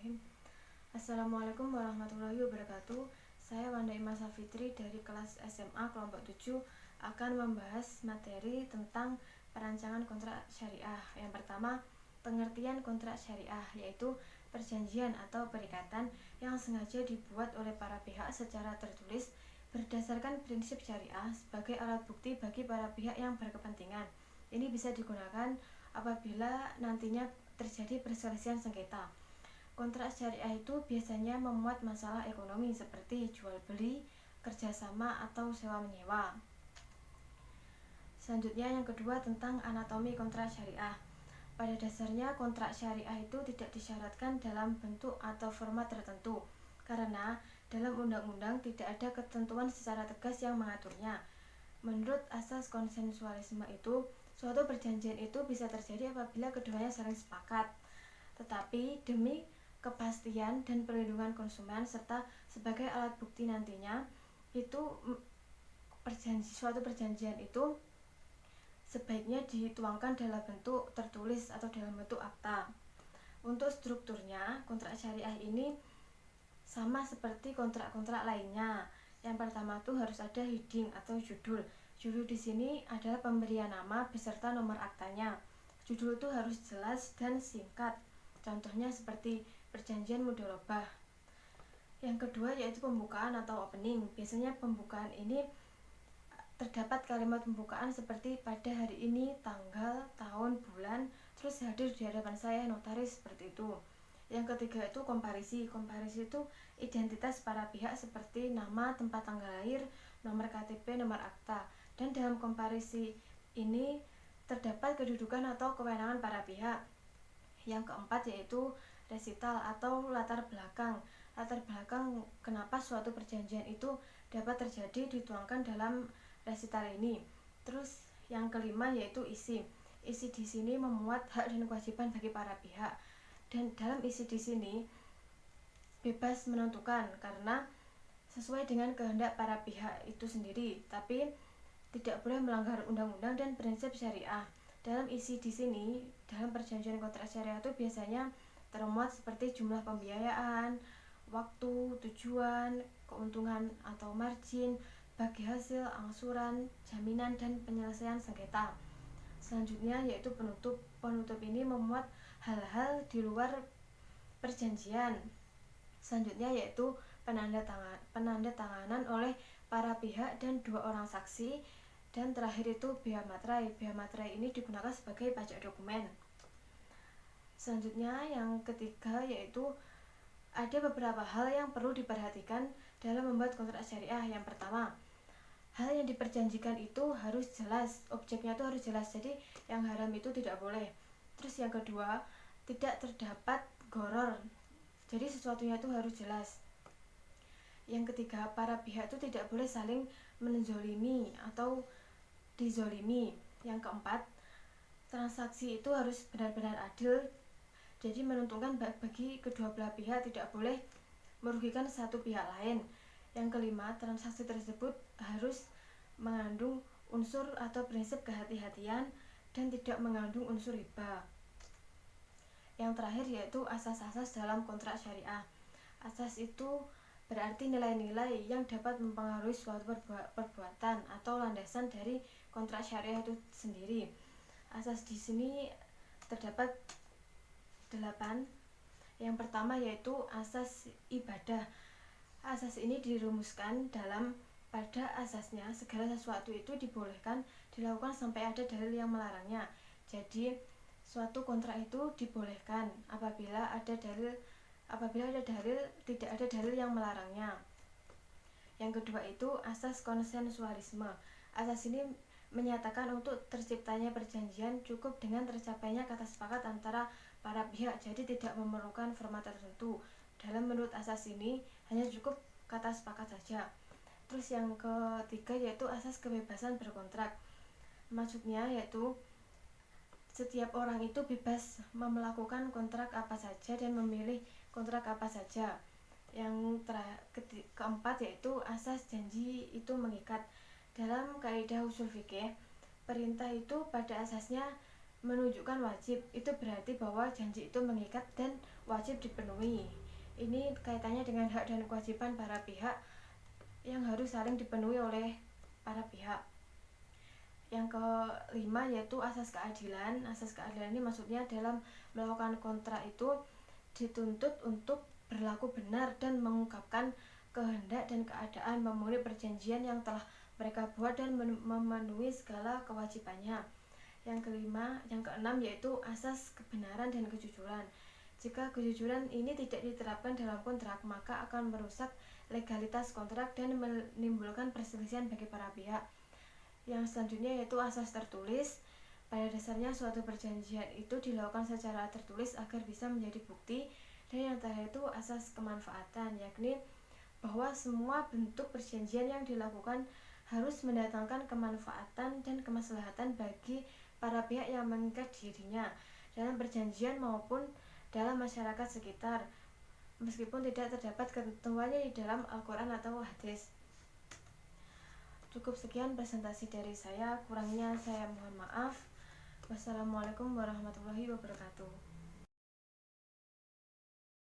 Bismillahirrahmanirrahim. Assalamualaikum warahmatullahi wabarakatuh. Saya Wanda Imas Safitri dari kelas SMA kelompok 7 akan membahas materi tentang perancangan kontrak syariah. Yang pertama, pengertian kontrak syariah, yaitu perjanjian atau perikatan yang sengaja dibuat oleh para pihak secara tertulis berdasarkan prinsip syariah sebagai alat bukti bagi para pihak yang berkepentingan. Ini bisa digunakan apabila nantinya terjadi perselisihan sengketa. Kontrak syariah itu biasanya memuat masalah ekonomi seperti jual beli, kerjasama, atau sewa menyewa. Selanjutnya yang kedua tentang anatomi kontrak syariah. Pada dasarnya kontrak syariah itu tidak disyaratkan dalam bentuk atau format tertentu, karena dalam undang-undang tidak ada ketentuan secara tegas yang mengaturnya. Menurut asas konsensualisme itu, suatu perjanjian itu bisa terjadi apabila keduanya saling sepakat. Tetapi demi kepastian dan perlindungan konsumen serta sebagai alat bukti nantinya, itu suatu perjanjian itu sebaiknya dituangkan dalam bentuk tertulis atau dalam bentuk akta. Untuk strukturnya, kontrak syariah ini sama seperti kontrak-kontrak lainnya. Yang pertama tuh harus ada heading atau judul. Judul di sini adalah pemberian nama beserta nomor aktanya. Judul itu harus jelas dan singkat. Contohnya seperti perjanjian mudharabah. Yang kedua yaitu pembukaan atau opening. Biasanya pembukaan ini terdapat kalimat pembukaan seperti pada hari ini, tanggal, tahun, bulan, terus hadir di hadapan saya notaris, seperti itu. Yang ketiga itu komparisi. Komparisi itu identitas para pihak seperti nama, tempat tanggal lahir, nomor KTP, nomor akta. Dan dalam komparisi ini terdapat kedudukan atau kewenangan para pihak. Yang keempat yaitu resital atau latar belakang. Latar belakang kenapa suatu perjanjian itu dapat terjadi dituangkan dalam resital ini. Terus yang kelima yaitu isi. Isi di sini memuat hak dan kewajiban bagi para pihak. Dan dalam isi di sini bebas menentukan karena sesuai dengan kehendak para pihak itu sendiri, tapi tidak boleh melanggar undang-undang dan prinsip syariah. Dalam isi di sini, dalam perjanjian kontrak syariah itu biasanya termuat seperti jumlah pembiayaan, waktu, tujuan, keuntungan atau margin, bagi hasil, angsuran, jaminan, dan penyelesaian sengketa. Selanjutnya yaitu penutup. Penutup ini memuat hal-hal di luar perjanjian. Selanjutnya yaitu penandatanganan oleh para pihak dan 2 orang saksi. Dan terakhir itu bea materai. Bea materai ini digunakan sebagai pajak dokumen. Selanjutnya yang ketiga yaitu ada beberapa hal yang perlu diperhatikan dalam membuat kontrak syariah. Yang pertama, hal yang diperjanjikan itu harus jelas, objeknya itu harus jelas, jadi yang haram itu tidak boleh. Terus yang kedua, tidak terdapat gharar, jadi sesuatunya itu harus jelas. Yang ketiga, para pihak itu tidak boleh saling menzolimi atau dizolimi. Yang keempat, transaksi itu harus benar-benar adil, jadi menguntungkan bagi kedua belah pihak, tidak boleh merugikan satu pihak lain. Yang kelima, transaksi tersebut harus mengandung unsur atau prinsip kehati-hatian dan tidak mengandung unsur riba. Yang terakhir yaitu asas-asas dalam kontrak syariah. Asas itu berarti nilai-nilai yang dapat mempengaruhi suatu perbuatan atau landasan dari kontrak syariah itu sendiri. Asas di sini terdapat 8. Yang pertama yaitu asas ibadah. Asas ini dirumuskan dalam pada asasnya segala sesuatu itu dibolehkan dilakukan sampai ada dalil yang melarangnya. Jadi suatu kontrak itu dibolehkan apabila ada dalil tidak ada dalil yang melarangnya. Yang kedua itu asas konsensualisme. Asas ini menyatakan untuk terciptanya perjanjian cukup dengan tercapainya kata sepakat antara para pihak, jadi tidak memerlukan format tertentu. Menurut asas ini hanya cukup kata sepakat saja. Terus yang ketiga yaitu asas kebebasan berkontrak. Maksudnya yaitu setiap orang itu bebas melakukan kontrak apa saja dan memilih kontrak apa saja. Yang keempat yaitu asas janji itu mengikat. Dalam kaidah usul fikih, perintah itu pada asasnya menunjukkan wajib, itu berarti bahwa janji itu mengikat dan wajib dipenuhi. Ini kaitannya dengan hak dan kewajiban para pihak yang harus saling dipenuhi oleh para pihak. Yang kelima yaitu asas keadilan. Asas keadilan ini maksudnya dalam melakukan kontrak itu dituntut untuk berlaku benar dan mengungkapkan kehendak dan keadaan, memenuhi perjanjian yang telah mereka buat dan memenuhi segala kewajibannya. Yang keenam yaitu asas kebenaran dan kejujuran. Jika kejujuran ini tidak diterapkan dalam kontrak, maka akan merusak legalitas kontrak dan menimbulkan perselisihan bagi para pihak. Yang selanjutnya yaitu asas tertulis. Pada dasarnya suatu perjanjian itu dilakukan secara tertulis agar bisa menjadi bukti. Dan yang terakhir itu asas kemanfaatan, yakni bahwa semua bentuk perjanjian yang dilakukan harus mendatangkan kemanfaatan dan kemaslahatan bagi para pihak yang mengikat dirinya dalam perjanjian maupun dalam masyarakat sekitar, meskipun tidak terdapat ketentuannya di dalam Al-Quran atau hadis. Cukup sekian presentasi dari saya, kurangnya saya mohon maaf. Wassalamualaikum warahmatullahi wabarakatuh.